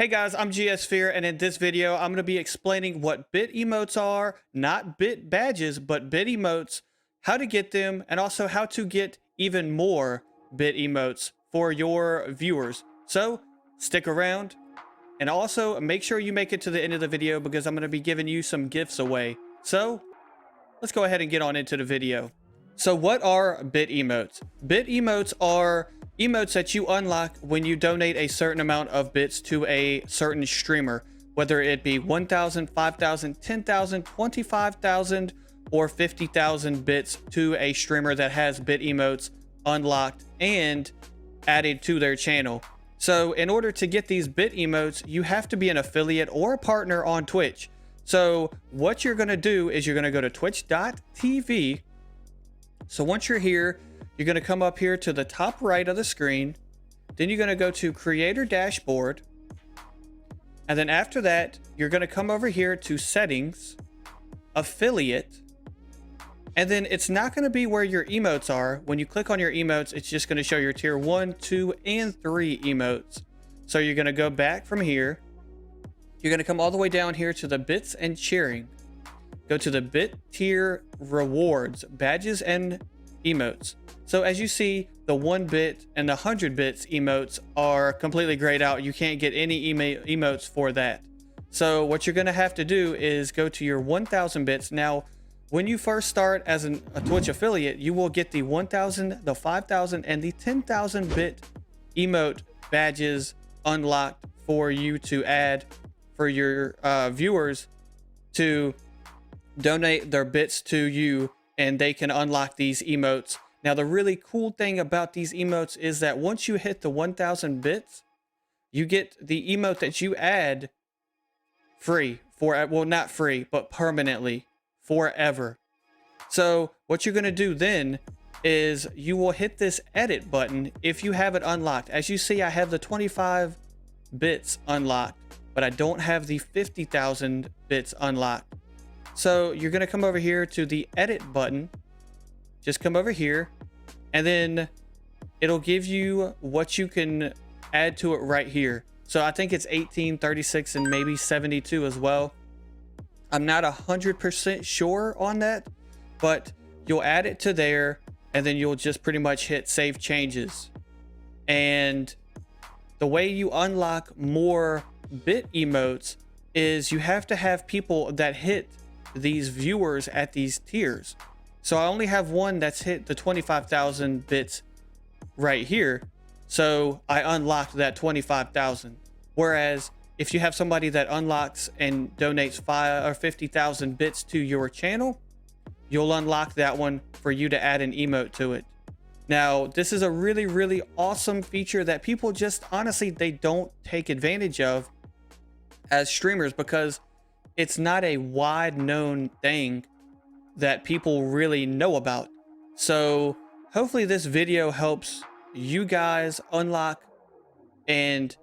Hey guys, I'm GS Fear, and in this video, I'm going to be explaining what bit emotes are, not bit badges, but bit emotes, how to get them, and also how to get even more bit emotes for your viewers. So stick around, and also make sure you make it to the end of the video because I'm going to be giving you some gifts away. So let's go ahead and get on into the video. So what are bit emotes? Bit emotes are emotes that you unlock when you donate a certain amount of bits to a certain streamer, whether it be 1,000, 5,000, 10,000, 25,000, or 50,000 bits to a streamer that has bit emotes unlocked and added to their channel. So in order to get these bit emotes, you have to be an affiliate or a partner on Twitch. So what you're going to do is you're going to go to twitch.tv. So once you're here, you're going to come up here to the top right of the screen. Then you're going to go to Creator Dashboard. And then after that, you're going to come over here to Settings, Affiliate. And then it's not going to be where your emotes are. When you click on your emotes, it's just going to show your tier 1, 2, and 3 emotes. So you're going to go back from here. You're going to come all the way down here to the Bits and Cheering. Go to the Bit Tier Rewards, Badges, and Emotes. So as you see, the 1 bit and the 100 bits emotes are completely grayed out. You can't get any emotes for that. So what you're going to have to do is go to your 1,000 bits. Now, when you first start as a Twitch affiliate, you will get the 1,000, the 5,000, and the 10,000 bit emote badges unlocked for you to add for your viewers to donate their bits to you, and they can unlock these emotes. Now, the really cool thing about these emotes is that once you hit the 1,000 bits, you get the emote that you add free for, well, not free, but permanently, forever. So what you're going to do then is you will hit this edit button if you have it unlocked. As you see, I have the 25 bits unlocked, but I don't have the 50,000 bits unlocked. So you're going to come over here to the edit button. Just come over here, and then it'll give you what you can add to it right here. So I think it's 18, 36, and maybe 72 as well. I'm not 100% sure on that, but you'll add it to there, and then you'll just pretty much hit save changes. And the way you unlock more bit emotes is you have to have people that hit these viewers at these tiers. So I only have one that's hit the 25,000 bits right here. So I unlocked that 25,000. Whereas if you have somebody that unlocks and donates 5 or 50,000 bits to your channel, you'll unlock that one for you to add an emote to it. Now, this is a really, really awesome feature that people just honestly, they don't take advantage of as streamers because it's not a wide known thing that people really know about. So hopefully this video helps you guys unlock and,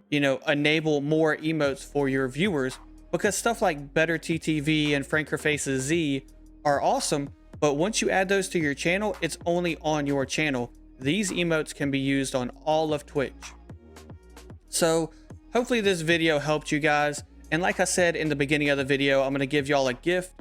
you know, enable more emotes for your viewers, because stuff like Better TTV and Franker Faces Z are awesome. But once you add those to your channel, it's only on your channel. These emotes can be used on all of Twitch. So hopefully this video helped you guys. And like I said in the beginning of the video, I'm going to give y'all a gift.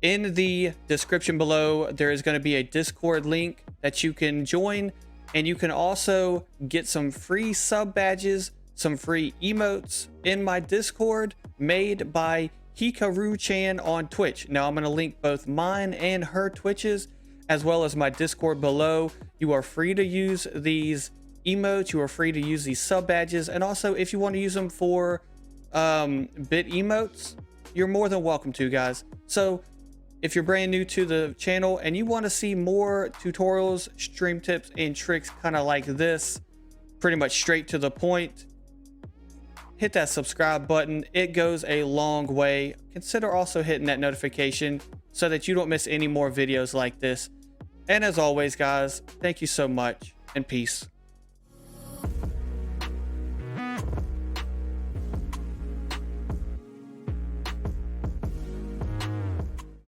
In the description below, there is going to be a Discord link that you can join. And you can also get some free sub badges, some free emotes in my Discord made by Hikaru-chan on Twitch. Now I'm going to link both mine and her Twitches, as well as my Discord below. You are free to use these emotes. You are free to use these sub badges. And also, if you want to use them for bit emotes, you're more than welcome to, guys. So if you're brand new to the channel and you want to see more tutorials, stream tips, and tricks kind of like this, pretty much straight to the point, hit that subscribe button. It goes a long way. Consider also hitting that notification so that you don't miss any more videos like this. And as always, guys, thank you so much, and peace.